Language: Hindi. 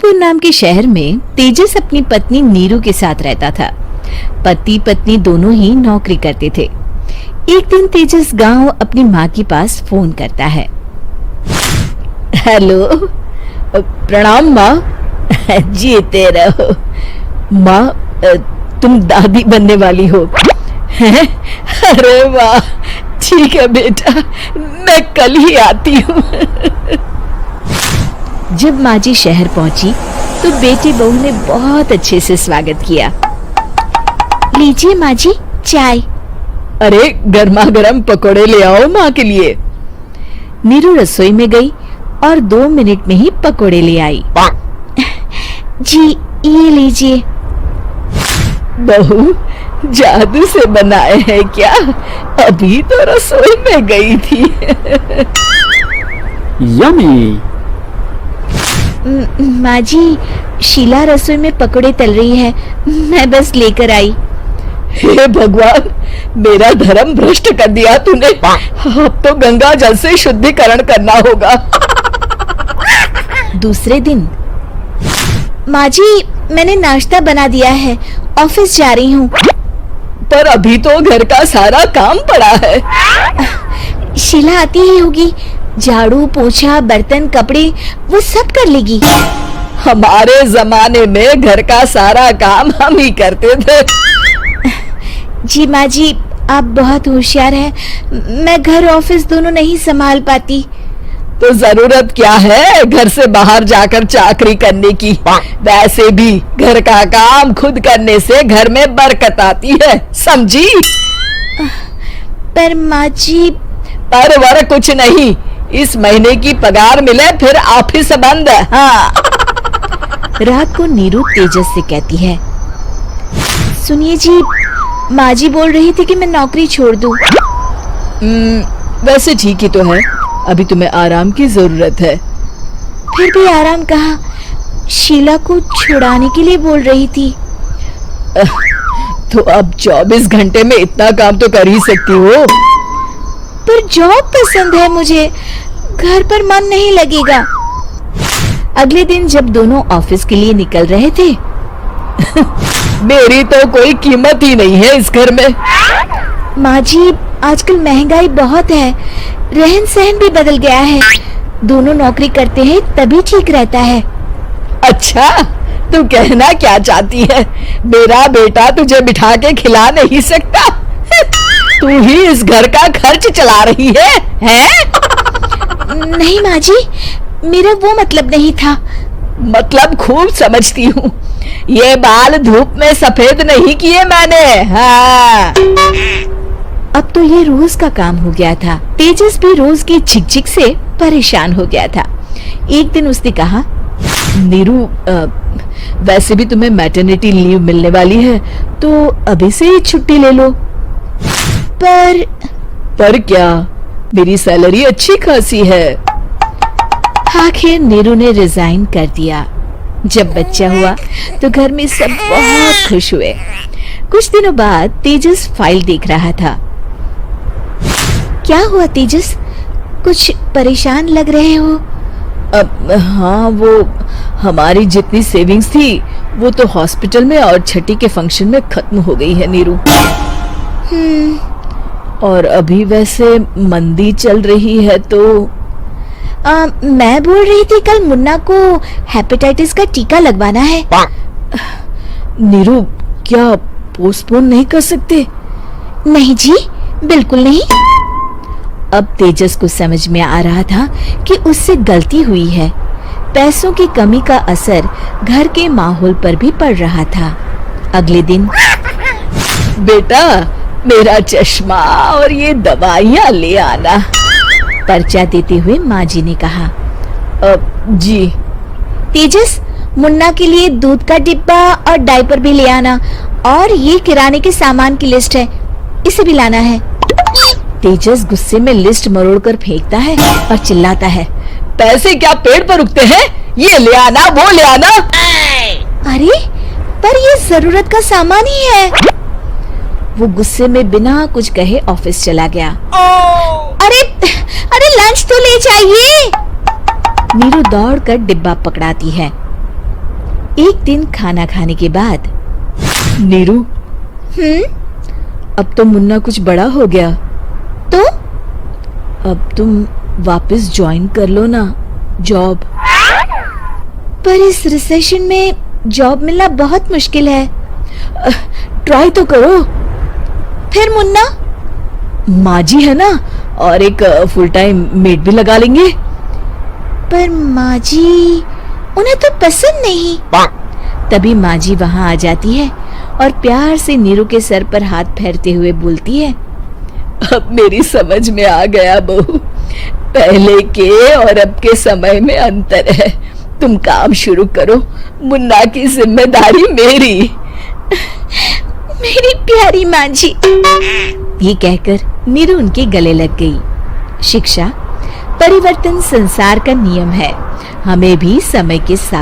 रायपुर नाम के शहर में तेजस अपनी पत्नी नीरू के साथ रहता था। पति पत्नी दोनों ही नौकरी करते थे। एक दिन तेजस गांव अपनी माँ के पास फोन करता है। हेलो, प्रणाम माँ। जीते रहो। माँ, तुम दादी बनने वाली हो हैं? अरे वाह, ठीक है बेटा, मैं कल ही आती हूँ। जब माँ जी शहर पहुंची तो बेटी बहू ने बहुत अच्छे से स्वागत किया। लीजिए माँ जी, चाय। अरे गर्मा गर्म पकोड़े ले आओ माँ के लिए। नीरू रसोई में गई और 2 मिनट में ही पकोड़े ले आई। जी ये लीजिए। बहू जादू से बनाए हैं क्या? अभी तो रसोई में गई थी। यम्मी। माँ जी, शीला रसोई में पकोड़े तल रही है, मैं बस लेकर आई। हे भगवान, मेरा धर्म भ्रष्ट कर दिया तूने। अब तो गंगा जल से शुद्धिकरण करना होगा। दूसरे दिन, माँ जी मैंने नाश्ता बना दिया है, ऑफिस जा रही हूँ। पर अभी तो घर का सारा काम पड़ा है। शीला आती ही होगी, झाड़ू पोछा बर्तन कपड़े वो सब कर लेगी। हमारे जमाने में घर का सारा काम हम ही करते थे। जी माँ जी, आप बहुत होशियार हैं, मैं घर ऑफिस दोनों नहीं संभाल पाती। तो जरूरत क्या है घर से बाहर जाकर चाकरी करने की? वैसे भी घर का काम खुद करने से घर में बरकत आती है, समझी? पर माँ जी। पर वर कुछ नहीं, इस महीने की पगार मिले फिर ऑफिस बंद। हाँ। रात को नीरू तेजस से कहती है, सुनिए जी, माँ जी बोल रही थी कि मैं नौकरी छोड़ दूं। वैसे ठीक ही तो है, अभी तुम्हें आराम की जरूरत है। फिर भी आराम कहाँ, शीला को छुड़ाने के लिए बोल रही थी। तो अब 24 घंटे में इतना काम तो कर ही सकती हो। पर जॉब पसंद है मुझे, घर पर मन नहीं लगेगा। अगले दिन जब दोनों ऑफिस के लिए निकल रहे थे, मेरी तो कोई कीमत ही नहीं है इस घर में। माँ जी आजकल महंगाई बहुत है, रहन सहन भी बदल गया है, दोनों नौकरी करते हैं तभी ठीक रहता है। अच्छा, तू कहना क्या चाहती है? मेरा बेटा तुझे बिठा के खिला नहीं सकता? तू ही इस घर का खर्च चला रही है, हैं? नहीं माँ जी, मेरा वो मतलब नहीं था। मतलब खूब समझती हूँ, ये बाल धूप में सफेद नहीं किए मैंने। हाँ। अब तो ये रोज का काम हो गया था। तेजस भी रोज की झिकझिक से परेशान हो गया था। एक दिन उसने कहा, नीरू, वैसे भी तुम्हें मैटरनिटी लीव मिलने वाली है, तो अभी से ही छुट्टी ले लो। पर क्या, मेरी सैलरी अच्छी खासी है। आखिर नीरू ने रिजाइन कर दिया। जब बच्चा हुआ तो घर में सब बहुत खुश हुए। कुछ दिनों बाद तेजस फाइल देख रहा था। क्या हुआ तेजस, कुछ परेशान लग रहे हो? हाँ, वो हमारी जितनी सेविंग्स थी वो तो हॉस्पिटल में और छठी के फंक्शन में खत्म हो गई है नीरू। और अभी वैसे मंदी चल रही है तो मैं बोल रही थी कल मुन्ना को हेपेटाइटिस का टीका लगवाना है। नीरू, क्या पोस्टपोन नहीं कर सकते? नहीं जी, बिल्कुल नहीं। अब तेजस को समझ में आ रहा था कि उससे गलती हुई है। पैसों की कमी का असर घर के माहौल पर भी पड़ रहा था। अगले दिन, बेटा मेरा चश्मा और ये दवाइयाँ ले आना, पर्चा देते हुए माँ जी ने कहा। जी। तेजस, मुन्ना के लिए दूध का डिब्बा और डायपर भी ले आना, और ये किराने के सामान की लिस्ट है, इसे भी लाना है। तेजस गुस्से में लिस्ट मरोड़कर फेंकता है और चिल्लाता है, पैसे क्या पेड़ पर उगते हैं? ये ले आना, वो ले आना। अरे पर ये जरूरत का सामान ही है। वो गुस्से में बिना कुछ कहे ऑफिस चला गया। अरे लंच तो ले जाइए। नीरू दौड़कर डिब्बा पकड़ाती है। एक दिन खाना खाने के बाद, नीरू, अब तो मुन्ना कुछ बड़ा हो गया, तो अब तुम वापस ज्वाइन कर लो ना जॉब। पर इस रिसेशन में जॉब मिलना बहुत मुश्किल है। ट्राई तो करो। फिर मुन्ना? माँ जी है ना, और एक फुल टाइम मेड भी लगा लेंगे। पर माँ जी, उन्हें तो पसंद नहीं। तभी माँ जी वहां आ जाती है और प्यार से नीरू के सर पर हाथ फेरते हुए बोलती है, अब मेरी समझ में आ गया बहू, पहले के और अब के समय में अंतर है। तुम काम शुरू करो, मुन्ना की जिम्मेदारी मेरी। मेरी प्यारी माँ जी। ये कहकर नीरू उनके गले लग गई। शिक्षा, परिवर्तन संसार का नियम है। हमें भी समय के साथ